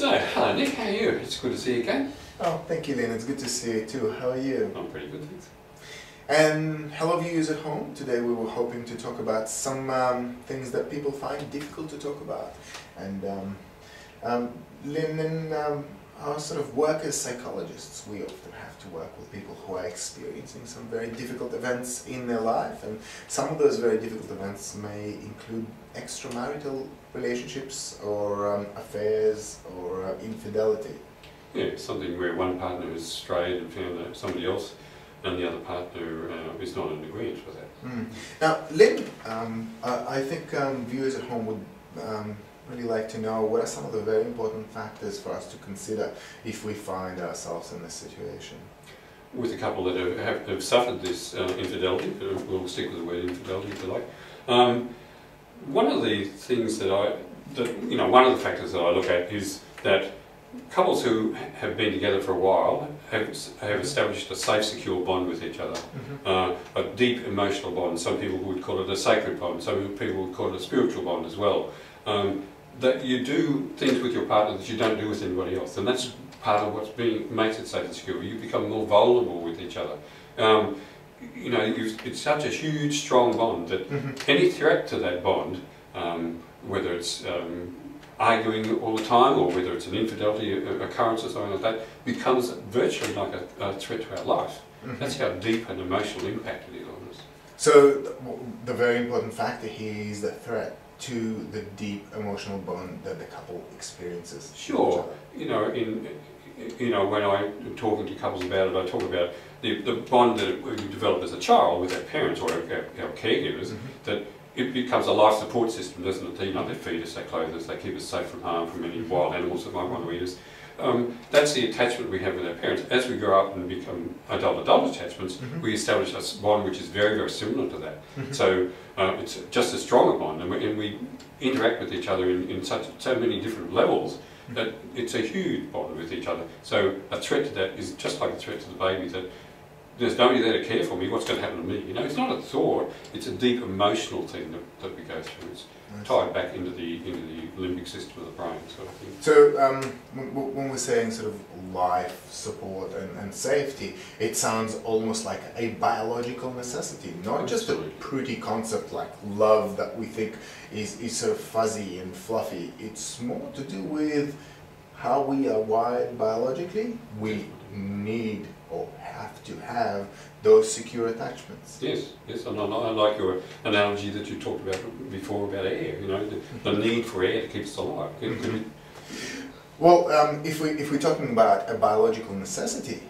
So, hello Nick, how are you? It's good to see you again. Oh, thank you, Lynn. It's good to see you too. How are you? I'm pretty good, thanks. And hello viewers at home. Today we were hoping to talk about some things that people find difficult to talk about. And Lynn, in our sort of work as psychologists, we often have to work with people who are experiencing some very difficult events in their life, and some of those very difficult events may include extramarital relationships or affairs or infidelity. Yeah, something where one partner is strayed and found somebody else and the other partner is not in agreement with that. Mm. Now, Lynn, I think viewers at home would really like to know what are some of the very important factors for us to consider if we find ourselves in this situation. With a couple that have suffered this infidelity, we'll stick with the word infidelity if you like. One of the things one of the factors that I look at is that couples who have been together for a while have established a safe, secure bond with each other, a deep emotional bond. Some people would call it a sacred bond, some people would call it a spiritual bond as well. That you do things with your partner that you don't do with anybody else, and that's part of what makes it safe and secure. You become more vulnerable with each other. It's such a huge, strong bond that any threat to that bond, whether it's arguing all the time or whether it's an infidelity occurrence or something like that, becomes virtually like a threat to our life. That's how deep and emotional impact it is on us. So the very important factor here is the threat to the deep emotional bond that the couple experiences. Sure. When I'm talking to couples about it, I talk about the bond that we develop as a child with our parents or our caregivers, that it becomes a life support system, doesn't it? They feed us, they clothe us, they keep us safe from harm from any wild animals that might want to eat us. That's the attachment we have with our parents. As we grow up and become adult attachments, we establish a bond which is very, very similar to that. So it's just as strong a bond, and we interact with each other in so many different levels that it's a huge bond with each other. So a threat to that is just like a threat to the baby, that there's nobody there to care for me, what's going to happen to me? It's not a thought, it's a deep emotional thing that we go through. It's tied back into the limbic system of the brain, sort of thing. So when we're saying sort of life support and safety, it sounds almost like a biological necessity, not just a pretty concept like love that we think is sort of fuzzy and fluffy. It's more to do with how we are wired biologically. We need or have to have those secure attachments. Yes, and I like your analogy that you talked about before about air, the need for air to keep us alive. Well, if we're talking about a biological necessity,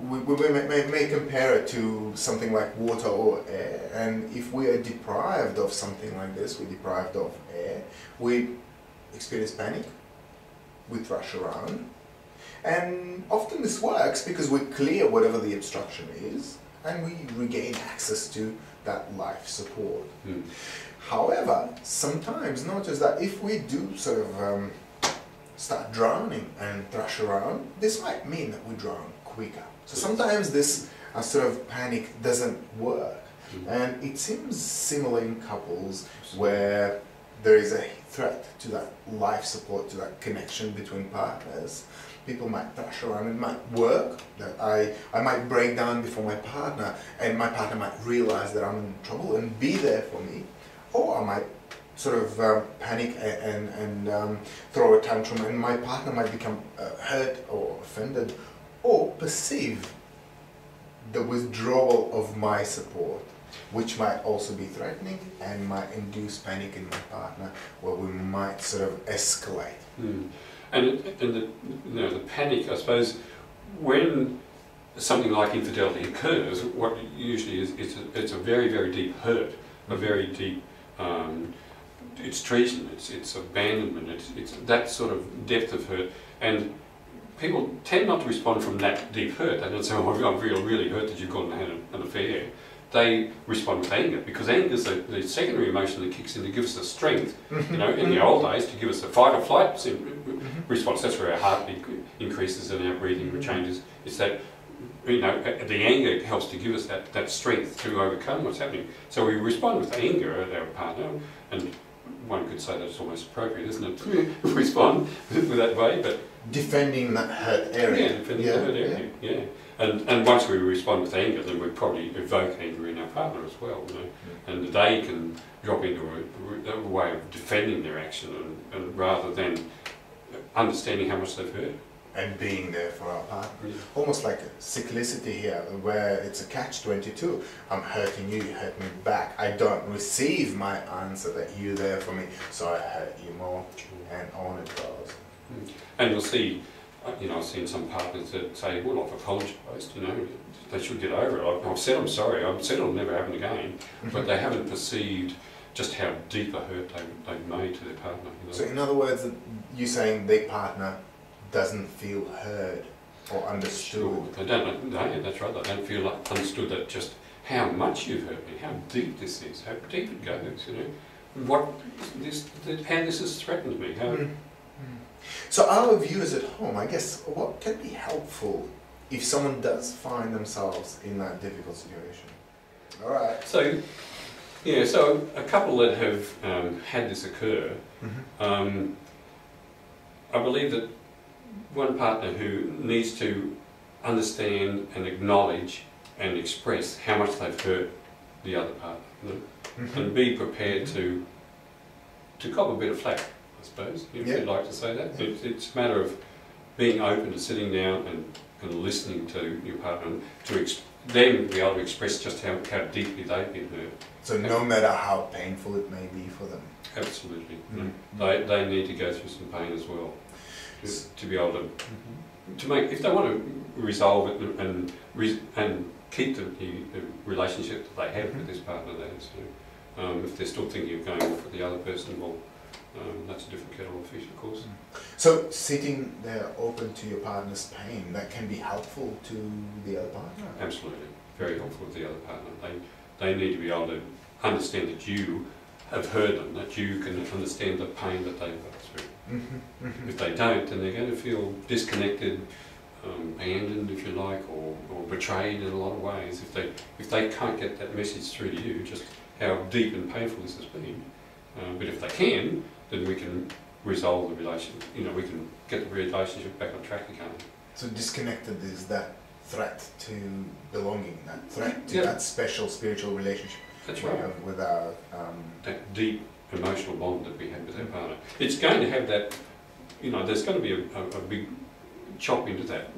we may compare it to something like water or air, and if we are deprived of something like this, we're deprived of air, we experience panic, we thrash around. And often this works because we clear whatever the obstruction is and we regain access to that life support. However, sometimes notice that if we do sort of start drowning and thrash around, this might mean that we drown quicker. So sometimes this sort of panic doesn't work. And it seems similar in couples where there is a threat to that life support, to that connection between partners. People might thrash around, it might work, that I might break down before my partner and my partner might realize that I'm in trouble and be there for me, or I might sort of panic and throw a tantrum and my partner might become hurt or offended or perceive the withdrawal of my support, which might also be threatening and might induce panic in my partner, where we might sort of escalate. And the panic, I suppose, when something like infidelity occurs, what usually is, it's a very, very deep hurt, a very deep, it's treason, it's abandonment, it's that sort of depth of hurt, and people tend not to respond from that deep hurt. They don't say, oh, I'm really hurt that you've gone and had an affair. They respond with anger, because anger is the secondary emotion that kicks in to give us the strength, in the old days, to give us a fight or flight response. That's where our heartbeat increases and our breathing changes. It's that, the anger helps to give us that strength to overcome what's happening. So we respond with anger at our partner, and one could say that it's almost appropriate, isn't it, to respond with that way, but... Defending that hurt area. Yeah, defending the hurt area, yeah. And once we respond with anger, then we probably evoke anger in our partner as well, you know, and they can drop into a way of defending their action and rather than understanding how much they've hurt. And being there for our partner. Yeah. Almost like a cyclicity here, where it's a catch-22. I'm hurting you, you hurt me back. I don't receive my answer that you're there for me, so I hurt you more, and on it goes. And you'll see, you know, I've seen some partners that say, well, I've apologised, you know, they should get over it. I've said I'm sorry, I've said it'll never happen again, but they haven't perceived just how deep a hurt they've made to their partner. You know? So in other words, you're saying their partner doesn't feel heard or understood. Sure. They don't, that's right, they don't feel like understood that just how much you've hurt me, how deep this is, how deep it goes, you know, how this has threatened me. How, So our viewers at home, I guess, what can be helpful if someone does find themselves in that difficult situation? All right. So, yeah, so a couple that have had this occur, I believe that one partner who needs to understand and acknowledge and express how much they've hurt the other partner, you know, and be prepared to cop a bit of flack, I suppose, if you'd like to say that. It's a matter of being open to sitting down and listening to your partner and to then be able to express just how deeply they've been hurt. So no matter how painful it may be for them. Absolutely. They need to go through some pain as well to be able to make, if they want to resolve it and keep the relationship that they have with this partner, that is, if they're still thinking of going off with the other person, well, that's a different kettle of fish, of course. So sitting there open to your partner's pain, that can be helpful to the other partner? Absolutely. Very helpful to the other partner. They need to be able to understand that you have heard them, that you can understand the pain that they've gone through. If they don't, then they're going to feel disconnected, abandoned, if you like, or betrayed in a lot of ways. If they can't get that message through to you, just how deep and painful this has been. But if they can, then we can resolve the relationship. You know, we can get the relationship back on track again. So disconnected is that threat to belonging, that threat to that special spiritual relationship. That's right. With our that deep emotional bond that we have with our partner. It's going to have that, you know, there's going to be a big chop into that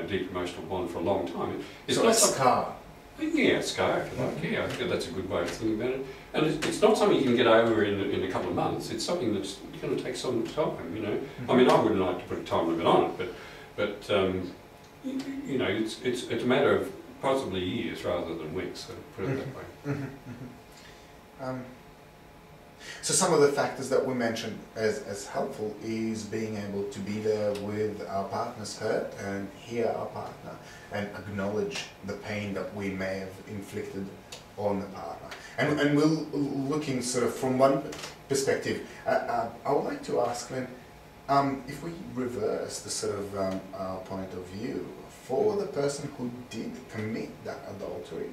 deep emotional bond for a long time. It's so not a scar. Yeah, a scar, if you like. Yeah, I think that's a good way of thinking about it. And it's not something you can get over in a couple of months. It's something that's going to take some time, you know. I mean, I wouldn't like to put a time limit on it, but you know, it's a matter of possibly years rather than weeks, so put it that way. So some of the factors that we mentioned as helpful is being able to be there with our partner's hurt and hear our partner and acknowledge the pain that we may have inflicted on the partner. And we're looking sort of from one perspective. I would like to ask then, if we reverse the sort of point of view for the person who did commit that adultery,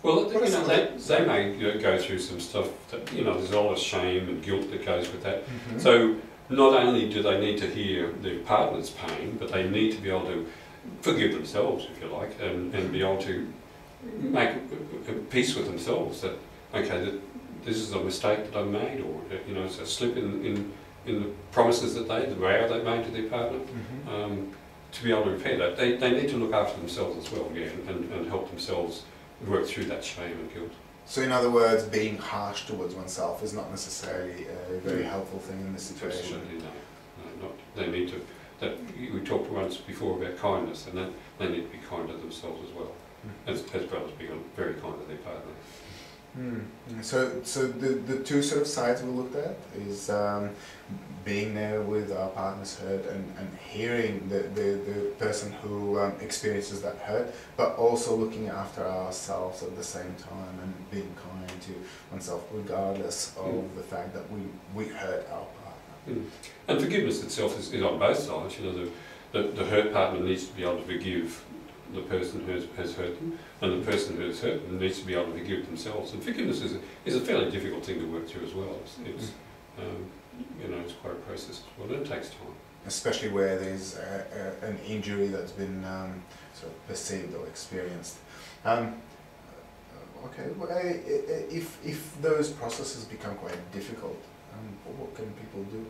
well, you know, they may go through some stuff that, you know, there's a lot of shame and guilt that goes with that. So not only do they need to hear their partner's pain, but they need to be able to forgive themselves, if you like, and be able to make peace with themselves that, okay, that this is a mistake that I've made, or, you know, it's a slip in the promises that the vow they made to their partner. To be able to repair that, they need to look after themselves as well, yeah, and help themselves work through that shame and guilt. So in other words, being harsh towards oneself is not necessarily a very helpful thing in this situation. Absolutely no. Not. They need to. We talked once before about kindness, and that they need to be kind to themselves as well, as well as being very kind to their partner. So the two sort of sides we looked at is being there with our partner's hurt and hearing the person who experiences that hurt, but also looking after ourselves at the same time and being kind to oneself regardless of the fact that we hurt our partner. And forgiveness itself is on both sides. You know, the hurt partner needs to be able to forgive the person who has hurt them, and the person who has hurt them needs to be able to forgive themselves. And forgiveness is a fairly difficult thing to work through as well. It's you know, it's quite a process as well, and it takes time. Especially where there's an injury that's been sort of perceived or experienced. Okay, well, if those processes become quite difficult, what can people do?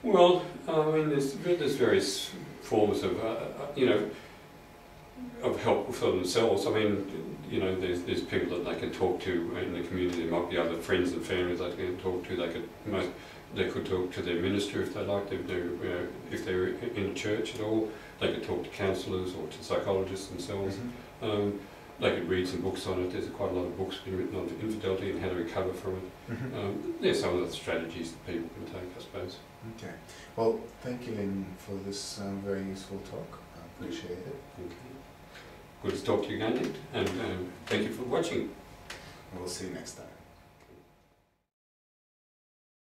Well, I mean, there's various forms of, you know, of help for themselves. I mean, you know, there's people that they can talk to in the community. There might be other friends and families they can talk to. They could talk to their minister if they like to do, if they're in a church at all. They could talk to counsellors or to psychologists themselves. Mm-hmm. They could read some books on it. There's quite a lot of books being written on infidelity and how to recover from it. Mm-hmm. There's some of the strategies that people can take, I suppose. Okay. Well, thank you, Lynn, for this very useful talk. I appreciate it. Thank you. Good to talk to you again, Nick, and thank you for watching. We'll see you next time.